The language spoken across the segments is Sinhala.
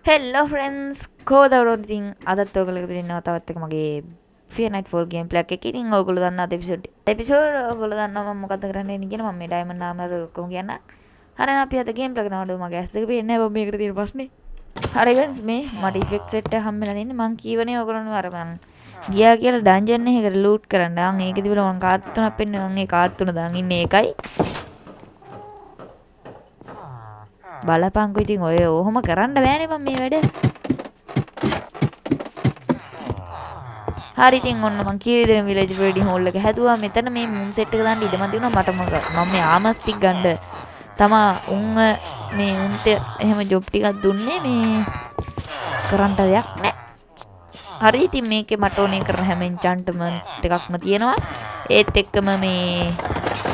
හෙල්ලෝ ෆ්‍රෙන්ඩ්ස් කෝදවරුන් ඉතින් අදත් ඔයගොල්ලෝ එකතු වෙනවා තවත් එක මගේ Fear Nightfall game play එකක්. ඉතින් ඔයගොල්ලෝ දන්නා එපිසෝඩ් ඔයගොල්ලෝ දන්නවා මම මොකද්ද කරන්න එන්නේ කියලා මම මේ ඩයමන්ඩ් නාමර ඔක්කොම කියන්න. හරි අපි අද game play කරනකොට මගේ ඇස් දෙක පේන්නේ නැහැ මේකට තියෙන ප්‍රශ්නේ. හරි guys මේ මට effect set එක හම්බෙලා තින්නේ මං කීවනේ ඔයගොල්ලෝ අර මං ගියා කියලා ඩන්ජන් එකකට ලූට් කරන්න. ඒකෙදි වල මං කාඩ් තුනක් පෙන්නේ මං ඒ කාඩ් තුන දාන් ඉන්නේ ඒකයි. බලපංකෝ ඉතින් ඔය ඔහොම කරන්න බෑනේ මම මේ වැඩ. හරි ඉතින් ඔන්න මං කී විදිහට විලේජ් බ්‍රීඩින් හෝල් එක හැදුවා. මෙතන මේ මූන් සෙට් එක දාන්න ඉඩම තිබුණා මට මම මේ ආමස් ටික ගන්න තමා උන් මේ උන්ට එහෙම ජොබ් ටිකක් දුන්නේ මේ කරන්න දෙයක් නැහැ. හරි ඉතින් මේකේ මට ඕනේ කරන හැම එන්චාන්ට්මන්ට් එකක්ම තියෙනවා. ඒත් එක්කම මේ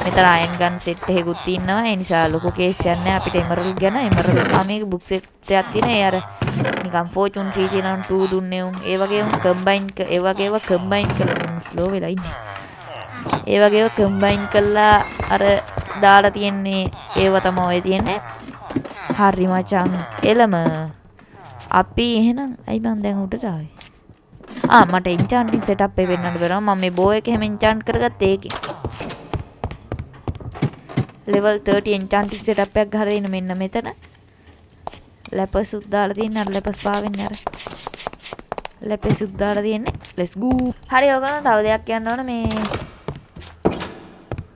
මෙතන අයන් ගන් සෙට් එකකුත් තියෙනවා. ඒ නිසා ලොකු කේස් එකක් නැහැ අපිට එමරල්ඩ් ගැන. එමරල්ඩ් මේක බුක් සෙට් එකක් තියෙන. ඒ අර නිකන් ෆෝචුන් 3 තියෙනවා 2 දුන්නේ උන්. ඒ වගේ උන් කම්බයින් ඒ වගේ ඒවා කම්බයින් කරලා ස්ලෝ වෙලා ඉන්නේ. ඒ වගේ ඒවා කම්බයින් කළා අර දාලා තියෙන්නේ ඒව තමයි ඔය තියෙන්නේ. හරි මචං එළම අපි එහෙනම් අයි මං දැන් උඩට ආවේ. මට එන්චාන්ටින් සෙටප් එක වෙන්නන්න බැරම මම මේ බෝ එක හැම එන්චාන්ට් කරගත්තේ ඒකේ. level 30 enchanting setup එකක් ගහලා දෙන්න මෙන්න මෙතන. ලැපස් උත් දාලා තියෙන අර ලැපස් පාවෙන්නේ අර. ලැපස් උත් දාලා තියෙන්නේ. let's go. හරි ඔයගොල්ලෝ තව දෙයක් කියන්න ඕන මේ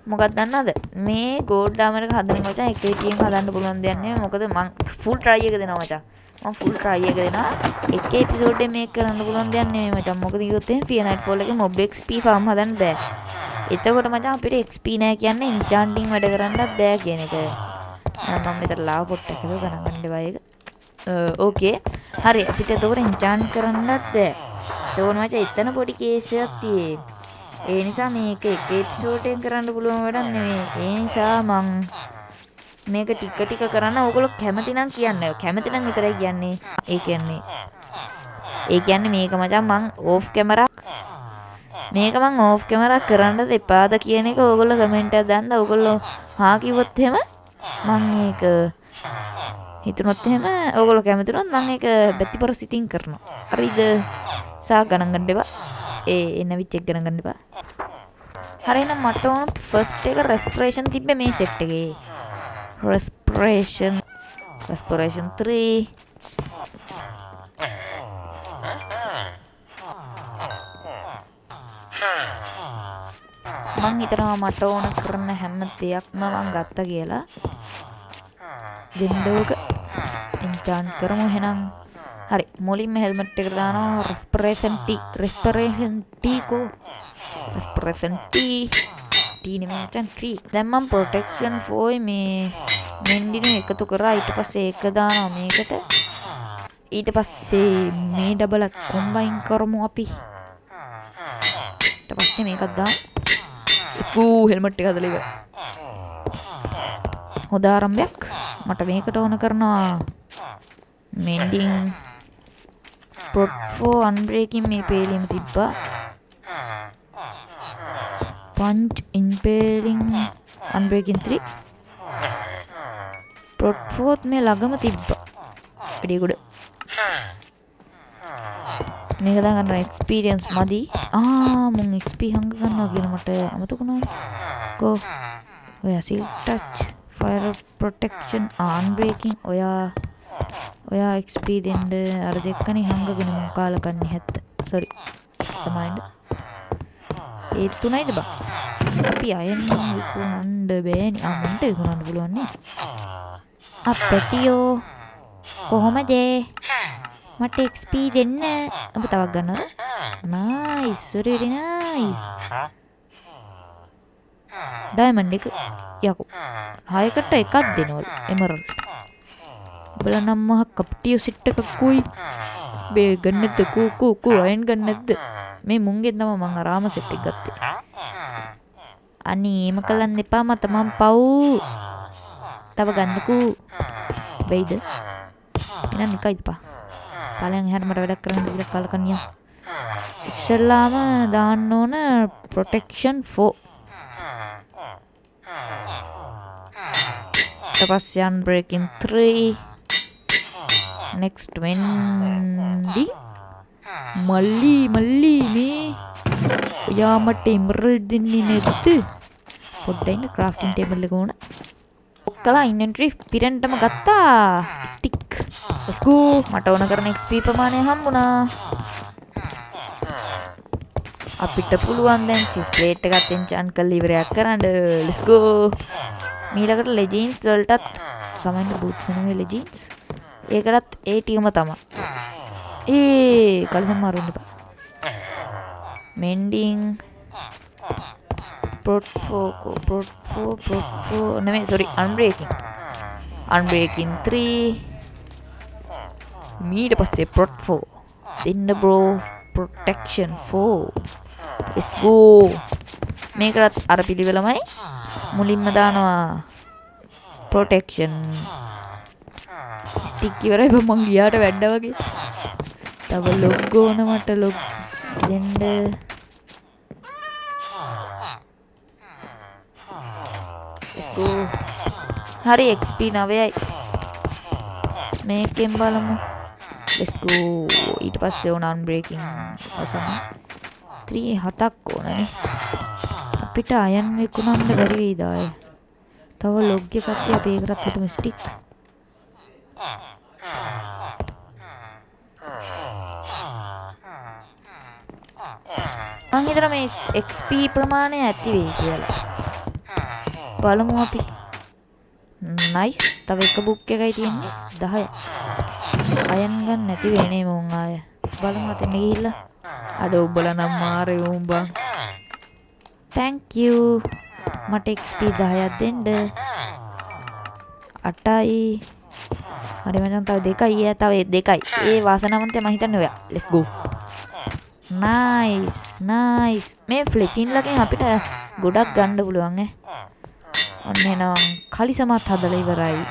මොකක්ද දන්නවද? මේ gold armor එක හදන්න මචං එක එකකින් හදන්න පුළුවන් දෙයක් නෙමෙයි. මොකද මං full try එක දෙනවා මචං. මම full try එක දෙනවා. එක එපිසෝඩ් එකේ මේක කරන්න පුළුවන් දෙයක් නෙමෙයි මචං. මොකද කිව්වොත් එහෙනම් Fear Nightfall එකේ mob XP farm හදන්න බෑ. එතකොට මචං අපිට XP නෑ කියන්නේ enchanting වැඩ කරන්නත් බෑ කියන එක. මම මෙතන lava pot එකක ගණන් ගන්න දෙවා ඒක. ඕකේ. හරි අපිට එතකොට enchant කරන්නත් බෑ. එතකොට මචං එතන පොඩි කේස් එකක් තියෙයි. ඒ නිසා මේක එක එපිසෝඩ් එකෙන් කරන්න පුළුවන් වැඩක් නෙමෙයි. ඒ නිසා මං මේක ටික ටික කරන්න ඕගොල්ලෝ කැමති නම් කියන්න. කැමති නම් විතරයි කියන්නේ. ඒ කියන්නේ මේක මචං මං ඕෆ් කැමරා මේක මං ඕෆ් කැමරා කරන්නද එපාද කියන එක ඕගොල්ලෝ කමෙන්ට් එකක් දාන්න. ඕගොල්ලෝ හා කිව්වොත් එහෙම මං ඒක හිතුනොත් එහෙම ඕගොල්ලෝ කැමති වුණොත් මං ඒක බැතිපර සිතින් කරනවා. හරිද? සා ගණන් ගන්න එපා. එන විච් එක ගණන් ගන්න එපා. හරි එහෙනම් මට ඕන ෆස්ට් එක රෙස්පිරේෂන් තිබ්බේ මේ සෙට් එකේ. respiration 3 මං හිතනවා මට ඕන කරන හැම දෙයක්ම මං ගත්තා කියලා. දෙන්නෝක එන්චාන්ට් කරමු එහෙනම්. හරි මුලින්ම හෙල්මට් එකට දානවා respiration T නෙමෙයි මචං 3. දැන් මම protection 4 මේ මෙන්ඩිනු එකතු කරා. ඊට පස්සේ ඒක දානවා මේකට. ඊට පස්සේ මේ ඩබලත් කොම්බයින් කරමු අපි. ඊට පස්සේ මේකත් දාමු. ස්කූ හෙල්මට් එක හදලා ඉවර. හොඳ ආරම්භයක්. මට මේකට ඕන කරනවා මෙන්ඩින් prot 4 unbreaking මේ පේලිම තිබ්බා. punch impaling unbreaking 3 prot 4 මේ ළඟම තිබ්බා. වැඩි ගොඩ මේක දාගන්න experience මදි. මුන් XP හංග ගන්නවා කියලා මට අමතක වුණා. කෝ ඔයා seal touch fire protection unbreaking ඔයා XP දෙන්න අර දෙකනේ හංගගෙන මම කාලා කන්නේ 70. sorry සමායින්ද ඒ තුනයිද බා. අපි අයන් විකුණන්න බෑනේ. මන්ට විකුණන්න පුළුවන් නේ. අප්පටියෝ කොහොමද? මට XP දෙන්න. ඔබ තවක් ගන්නවද? Nice very nice. ඩයමන්ඩ් එක යකෝ. 6කට එකක් දෙනවලු එමරල්ඩ්. බල නම් මහ කප්ටියෝ සිට් එකක් කුයි. බේ ගන්නද කෝ අයන් ගන්නද? මේ මුංගෙන් තමයි මං ආරාම සෙට් එක ගත්තේ. අනේ එම කලන්න එපා මත මං පව්. තව ගන්නකෝ. බෙයිද? එහෙනම් නිකයිද පා. කාලෙන් එහාට මට වැඩක් කරන්න කියලා කලකන්නියා. ඉස්සෙල්ලාම දාන්න ඕන protection 4. ඊට පස්සේ unbreaking 3 next වෙන්ඩි මල්ලි මේ ඔයා මට එමරල්ඩ් දෙන්නේ නැද්ද? පොඩ්ඩක් ඉන්න ක්‍රාෆ්ටින් ටේබල් එක ඕන. ඔක්කලා ඉන්වෙන්ටරි පිරෙන්ටම ගත්තා. ස්ටික්. let's go. මට ඕන කරන XP ප්‍රමාණය හම්බුණා. අපිට පුළුවන් දැන් චීස් ප්ලේට් එකත් එන්චාන්ට් කරලා ඉවරයක් කරන්න. let's go. මීලකට ලෙජින්ස් වලටත් සමහරවිට බූට්ස් නෙමෙයි ලෙජින්ස්. ඒකටත් ඒ ටිකම තමයි. කලින් මාරුන්න එපා. මෙන්ඩින් Prot 4 නෙමෙයි sorry unbreaking 3 ඊට පස්සේ Prot 4 දෙන්න bro protection 4 let's go. මේකත් අර පිළිවෙලමයි මුලින්ම දානවා protection stick ඉවරයි මම ගියාට වැඩ වගේ. තව log ඕන මට log දෙන්න. let's go. හරි XP 9යි. මේකෙන් බලමු. let's go. ඊට පස්සේ ඕන unbreaking අවසන් 3 7ක් ඕනනේ. අපිට අයන් විකුණන්න බැරි වෙයිද ආයේ? තව log එකක් තියා අපි ඒකටත් හිටමු stick. මං හිතනවා මේ XP ප්‍රමාණය ඇති වෙයි කියලා. බලමු අපි. nice. තව එක බුක් එකයි තියෙන්නේ 10. අයන් ගන්න නැති වෙන්නේ මොන් ආය. බලමු අතන ගිහිල්ලා. අඩ උඹලා නම් මාරේ උඹන්. thank you. මට XP 10ක් දෙන්න. 8යි. හරි මචං තව 2යි. තව 2යි. ඒ වාසනාවන්තය මං හිතන්නේ ඔයා. let's go. nice. මේ ෆ්ලෙචින් ලගෙන් අපිට ගොඩක් ගන්න පුළුවන් ඈ. ඔන්න එනවා කලිසමත් හදලා ඉවරයි.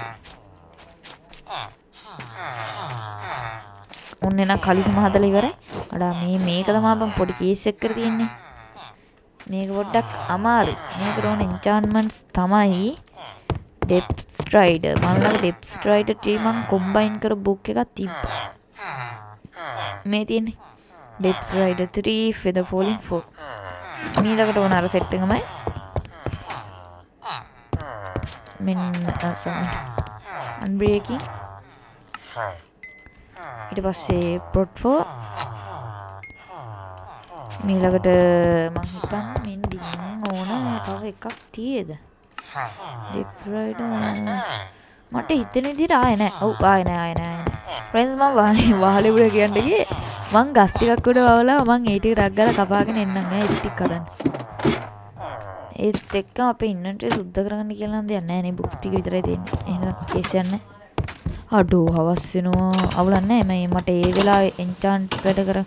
ඔන්න එනවා කලිසම හදලා ඉවරයි. අඩා මේක තමයි බං පොඩි කේස් එකක් කර තියෙන්නේ. මේක පොඩ්ඩක් අමාරුයි. මේකට ඕන එන්චාන්ට්මන්ට්ස් තමයි ඩෙප්ත් ස්ට්‍රයිඩර්. මම ළඟ ඩෙප්ත් ස්ට්‍රයිඩර් ට්‍රී මං කොම්බයින් කර බුක් එකක් තිබ්බා. මේ තියෙන්නේ ඩෙප්ත් ස්ට්‍රයිඩර් 3 feather falling 4. මීලකට ඕන අර සෙට් එකමයි. unbreaking ඊට පස්සේ Prot 4 මීලකට මං හිතන්නේ මෙන්ඩින් ඕන තව එකක් තියෙද? Depth Rider මට හිතෙන විදිහට ආයේ නැහැ. ඔව් ආයේ නැහැ. friends මම වාහලේ උඩ කියන්න ගියේ. මං ගස් ටිකක් උඩ වවලා මං ඒ ටික රක් ගාලා කපාගෙන එන්නම් ඈ ස්ටික් හදන්න. ඒත් එක්ක අපේ ඉන්වෙන්ටරි සුද්ධ කරගන්න කියලා නම් දෙයක් නැහැ නේ. බුක්ස් ටික විතරයි තියෙන්නේ. එහෙනම් කේස් යන්නේ. අඩෝ හවස් වෙනවා. අවුලක් නැහැ. මට ඒ වෙලාවේ එන්චාන්ට් වැඩ කර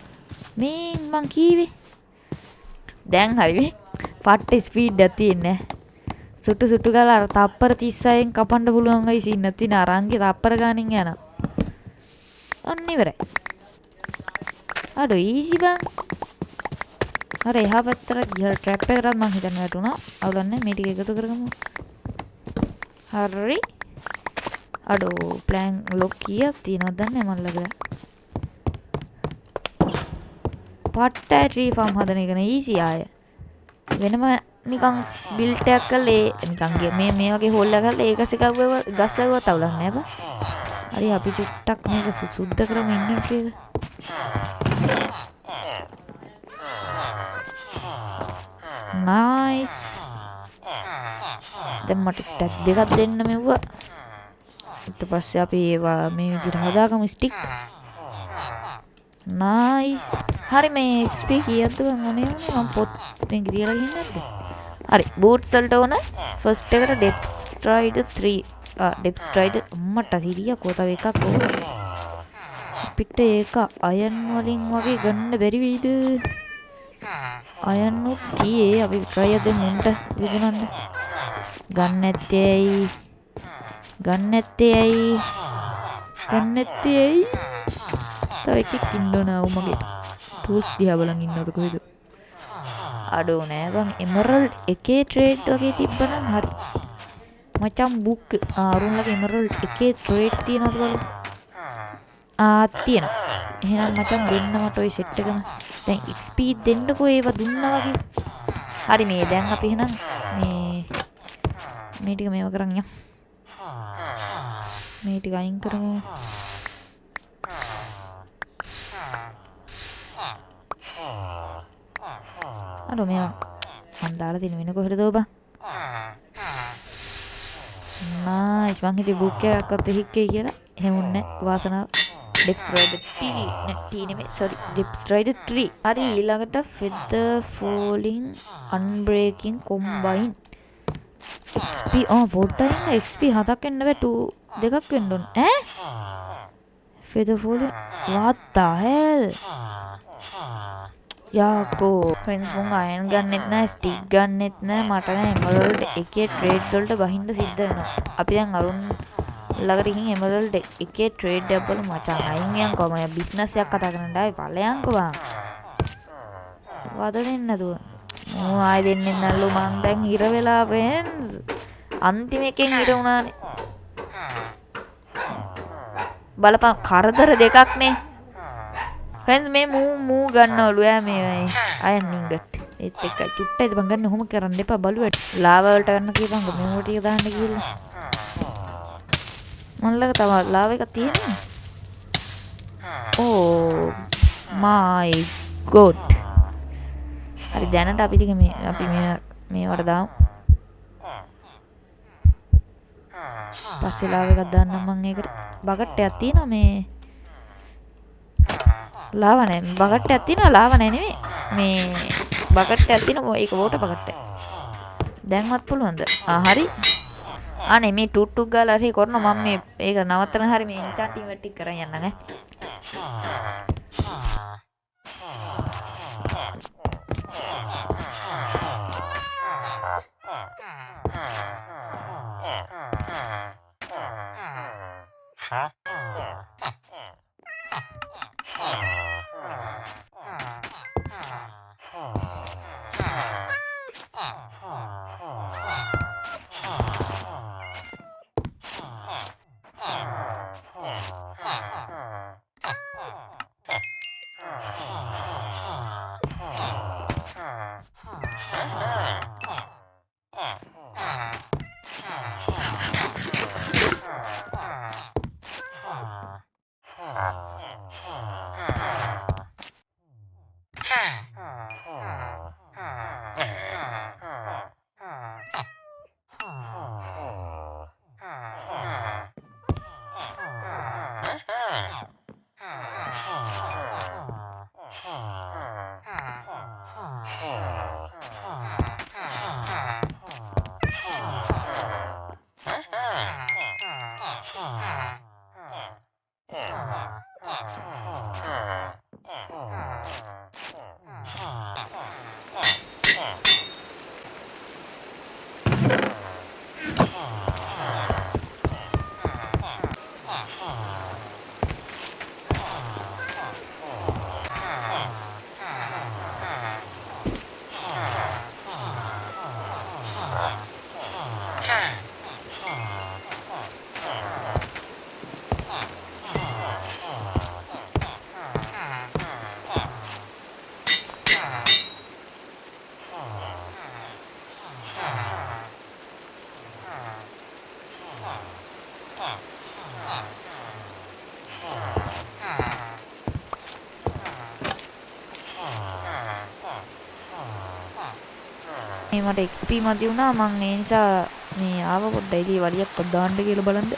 මේ මං කීවේ. දැන් හරි පට්ට ස්පීඩ් එකක් තියෙන්නේ. සුටු ගාලා අර තප්පර 36න් කපන්න පුළුවන් ගයිස් ඉන්න තියෙන අරන්ගේ තප්පර ගානින් යනවා. ඔන්න ඉවරයි. අඩෝ ඊසි බං. අර එහා පැත්තට ගිහලා ට්‍රැප් එකකට මං හිතන්නේ වැටුණා. අවුලක් නැහැ. මේ ටික එකතු කරගමු. හරි. අඩෝ ප්ලෑන් ලොක් කීයක් තියෙනවද දන්නේ මන් ළඟ. පට්ට ට්‍රී ෆාම් හදන එක නේ ඊසි ආය. වෙනම නිකන් බිල්ට් එකක් කරලා නිකන් මේ වගේ හෝල් එකක් කරලා ඒක ගස් ලැබුවත් අවුලක් නැහැ බා. හරි අපි චුට්ටක් මේක සුද්ධ කරමු ඉන්වෙන්ටරි එක. nice. දැන් මට ස්ටැක් දෙකක් දෙන්න මෙව්වා. ඊට පස්සේ අපි ඒවා මේ විදිහට හදාගමු ස්ටික්. nice. හරි මේ XP කීයක්ද මම ඕනේ මම පොත් මේ ගිරියලා ගිහින් නැද්ද? හරි බූට්ස් වලට ඕන ෆස්ට් එකට ඩෙප්ත් ස්ට්‍රයිඩර් 3 ඩෙප්ත් ස්ට්‍රයිඩර් අම්මට හිරියා කොතව එකක් ඕන. අපිට ඒක අයන් වලින් වගේ ගන්න බැරි වෙයිද? අයන් උත් කීයේ අපි try එකක් දෙමු උන්ට විකුණන්න. ගන්න නැත්තේ ඇයි? තව එකෙක් ඉන්න ඕන මගේ ටූල්ස් දිහා බලන් ඉන්නවද කොහෙද? අඩෝ නෑ බං එමරල්ඩ් එකේ ට්‍රේඩ් වගේ තිබ්බනම් හරි. මචං බුක් අරුන්ලගේ එමරල්ඩ් එකේ ට්‍රේඩ් තියනවද බලමු. තියෙනවා. එහෙනම් මචං දෙන්න මට ওই සෙට් එකම. දැන් XP දෙන්නකෝ ඒවා දුන්නා වගේ. හරි මේ දැන් අපි එහෙනම් මේ ටික මේව කරන් යන්න. මේ ටික අයින් කරමු. අර මේවා මන් දාලා තියෙන වෙන කොහෙද ඔබ? නයිස් මං හිතේ බුක් එකක්වත් හික්කේ කියලා. එහෙම උන්නේ වාසනාව. Depth Rider 3 නැටි නෙමෙයි sorry Depth Rider 3. හරි ඊළඟට Feather Falling Unbreaking Combine XP පොඩ්ඩක් XP 7ක් එන්න බෑ 2ක් වෙන්න ඕන ඈ Feather Falling what the hell යාකෝ friends මුං අයන් ගන්නෙත් නෑ ස්ටික් ගන්නෙත් නෑ මට නෑ එමරල්ඩ් එකේ ට්‍රේඩ් වලට බහින්න සිද්ධ වෙනවා අපි දැන් අරුන් ළඟට ගිහින් එමරල්ඩ් එකේ ට්‍රේඩ් එකක් බලමු මචං අයින් වියන්කෝ මම බිස්නස් එකක් කතා කරන්න ආවේ ඵලයන්කෝ බං වද දෙන්න නේද මම ආයෙ දෙන්නේ නැල්ලු මං දැන් ඉර වෙලා friends අන්තිම එකෙන් ඉර වුණානේ බලපන් කරදර දෙකක් නේ friends මේ මූ ගන්නවලු යා මේ අයන් නින්ගට් ඒත් එක චුට්ටයිද බං ගන්න ඔහොම කරන්න එපා බලුවට ලාවා වලට ගන්න කියපන් මෙමෝ ටික දාන්න කියලා මල්ලක තව ලාව එකක් තියෙනවා ඕ මයි ගොඩ් හරි දැනට අපි ටික අපි මේවට දාමු පස්සේ ලාව එකක් දාන්නම් මම ඒකට බකට් එකක් තියෙනවා මේ ලාව නැහැ බකට් එකක් තියෙනවා ලාව නැහැ නෙමෙයි මේ බකට් එකක් තියෙනවා ඒක වෝටර් බකට් එක දැන්වත් පුළුවන්ද හරි අනේ මේ ටුට්ටුක් ගාලා හරි කරනවා මම මේ ඒක නවත්තන හරි මේ එන්චාන්ටින් වැටි කරන් යන්නම් ඈ මට XP මදි වුණා මං ඒ නිසා මේ ආව පොඩ්ඩයි ඉතින් වලියක් දාන්න කියලා බලන්න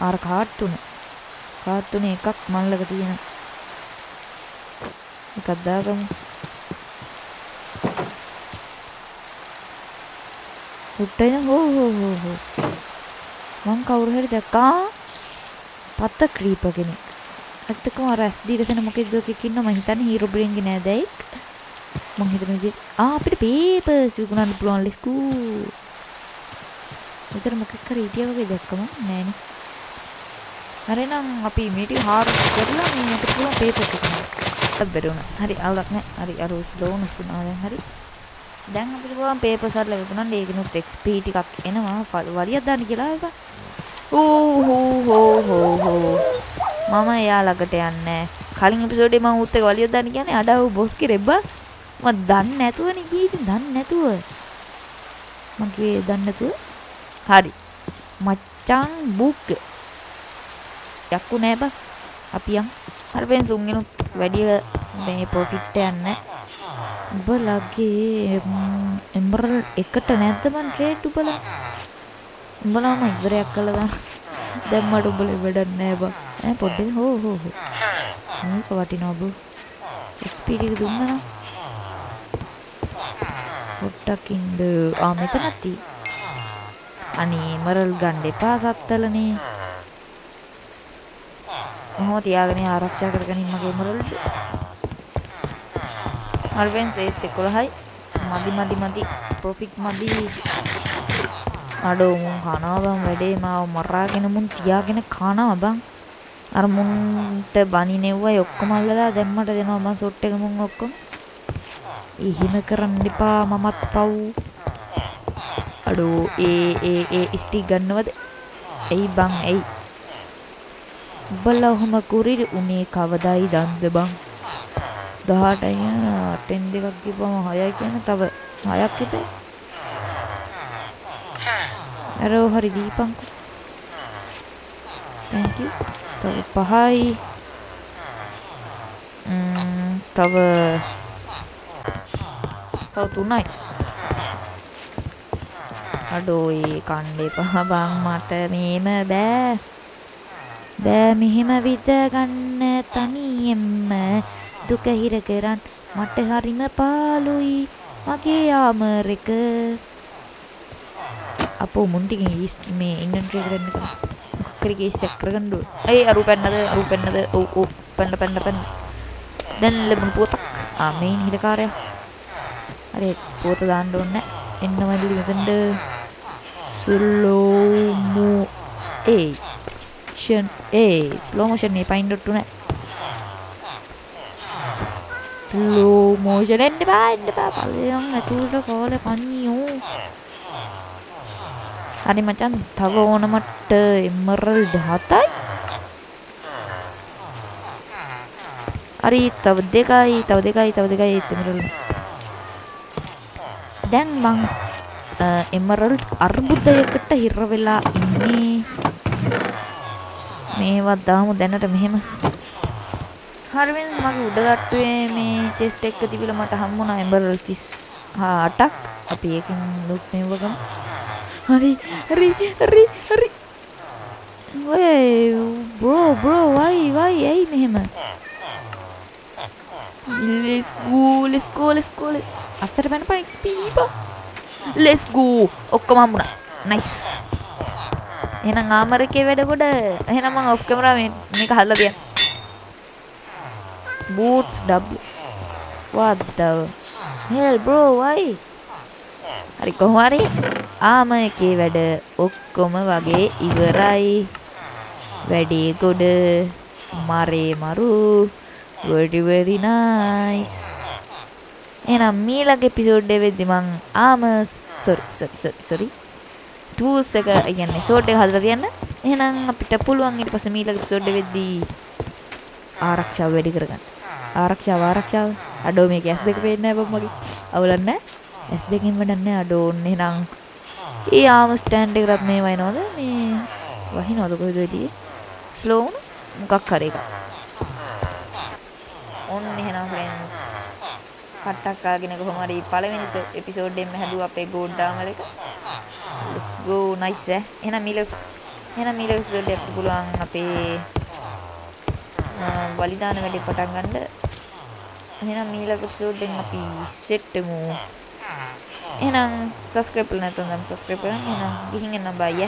ආර කාට්ටුනේ එකක් මල්ලක තියෙන එකක් දාගමු උට්ටයින හෝ මං කවුරු හරි දැක්කා පත්ත ක්‍රීපර් කෙනෙක් ඇත්තකම අර S මොකෙද්ද එකක් ඉන්නවා මං හිතන්නේ හීරෝ බ්‍රේන්ගේ නෑදෑයෙක් මං හිතන විදිහට අපිට පේපර්ස් විකුණන්න පුළුවන් ලෙස්කු. විතර මොකක් කරේ හිටියා වගේ දැක්කම නෑනේ. හරිනම් අපි මේ ටික හාර්වස්ට් කරලා මේ අපිට පුළුවන් පේපර්ස් විකුණන්න. බැරුණා. හරි අවුලක් නෑ. හරි අර ස්ලෝ නුස්ුණා දැන් හරි. දැන් අපිට පුළුවන් පේපර්ස් අරලා විකුණන්න ඒකිනුත් XP ටිකක් එනවා. වලියක් දාන්න කියලා එපා. හෝ මම එයා ළඟට යන්නේ කලින් එපිසෝඩේ මම උත් එක වලිය දාන්න කියන්නේ අඩාව බොස් කිරෙබ්බා මම දන්නේ නැතුවනේ කීයේ දන්නේ නැතුව මම කිව්වේ දන්නේ නැතුව හරි මචං බුක් යක්කු නෑ බා අපි යන් හරි ෆ්‍රෙන්ඩ්ස් උන්ගෙනුත් වැඩි මේ ප්‍රොෆිට් යන්නේ උඹලගේ එම්බරල් එකට නැද්ද මන් ට්‍රේඩ් උඹලාම ඉවරයක් කළා දාන්න දැන් මට උඹලා වැඩක් නෑ බා ඈ පොඩ්ඩක් හෝ මේක වටිනවා බෝ XP ටික දුන්නා නම් පොට්ටක් ඉන්න මෙතනත් තී අනේ මරල් ගන්න එපා සත්තලනේ මොහොත තියාගෙන ආරක්ෂා කරගෙන ඉන්න මගේ මරල් හර්වෙන්ස් ඒත් 11යි මදි ප්‍රොෆිට් මදි අඩෝ මුන් කනවා බං වැඩේ මාව මරාගෙන මුන් තියාගෙන කනවා බං අර මුන්ට බනිනෙව්වයි ඔක්කොම අල්ලලා දැම්මට දෙනවා මං සොට් එක මුන් ඔක්කොම එහෙම කරන්න එපා මමත් පව් අඩෝ ඒ ස්ටික් ගන්නවද එයි බං එයි උඹලා ඔහම කුරිරි උනේ කවදායි දන්ද බං 18යි 10 දෙකක් ගිහපම 6යි කියන තව 6ක් ඉපේ අරෝ හරි දීපන්කෝ thank you තව 5යි තව 3යි අඩෝ ඒ කණ්ඩේ පහ බං මට මේම බෑ මෙහෙම විද ගන්න තනියෙම්ම දුක හිර කරන් මට හරිම පාළුයි මගේ ආමරෙක අපෝ මුන්ටිගේ මේ ඉන්වෙන්ටරි කරන්න කරා මොකක්කරි කේස් එක කරගන්න ඕන ඒ අරු පෙන්නද ඔව් පෙන්න දැන් ලැබුණු පොතක් මේන් හිරකාරයා හරි පොත දාන්න ඕනේ එන්න මල්ලි මෙතනද ස්ලෝ මොෂන් මේ පයින් ඩොට් උනේ ස්ලෝ මොෂන් එන්න බා පල්ලෙන් ඇතුළට කාලේ කන්නියෝ හරි මචං තව ඕන මට එමරල්ඩ් 7යි හරි තව දෙකයි එමරල්ඩ් දැන් මං එමරල්ඩ් අර්බුදයකට හිර වෙලා ඉන්නේ මේවත් දාමු දැනට මෙහෙම හරිවෙන් මගේ උඩ ගැට්ටුවේ මේ චෙස්ට් එක තිබිලා මට හම්බුණා එමරල්ඩ් 38ක් අපි ඒකෙන් ලුට් මෙවගම හරි බ්‍රෝ වයි ඇයි මෙහෙම let's go අස්තර පැනපන් XP දීපන් let's go ඔක්කොම හම්බුණා nice එහෙනම් ආමරකේ වැඩ කොට එහෙනම් මම ඔෆ් කැමරා මේක හදලා තියන්න boots w what the hell bro why හරි කොහොම හරි ආමරකේ වැඩ ඔක්කොම වගේ ඉවරයි වැඩේ ගොඩ මරේ මරු very nice එහෙනම් මීළඟ එපිසෝඩ් එකේ වෙද්දි මං sorry ටූල්ස් එක කියන්නේ සෝට් එක හදලා තියන්න. එහෙනම් අපිට පුළුවන් ඊට පස්සේ මීළඟ එපිසෝඩ් එක වෙද්දී ආරක්ෂාව වැඩි කරගන්න. ආරක්ෂාව අඩෝ මේක S2 පේන්නේ නැහැ බම් මගේ. අවුලක් නැහැ. S2 කින් වැඩක් නැහැ අඩෝ ඔන්න එහෙනම් ඊ ආම ස්ටෑන්ඩ් එකකට මේ වයින්වද මේ වහිනවද කොහෙද වෙදී ස්ලෝනස් මොකක් හරි එකක්. ඔන්න එහෙනම් ෆ්‍රෙන්ඩ්ස් කට්ටක් කාගෙන කොහොම හරි පළවෙනි එපිසෝඩ් එකෙන් හැදුවා අපේ ගෝඩ් ඩාමර් එක. let's go nice එහෙනම් මීළඟ එපිසෝඩ් එකේ පුළුවන් අපේ වලිදාන වැඩේ පටන් ගන්න. එහෙනම් මීළඟ එපිසෝඩ් එකෙන් අපි සෙට් වෙමු. එහෙනම් subscribe කරලා නැත්නම් subscribe කරන්න. එහෙනම් ගිහින් එන්න බයි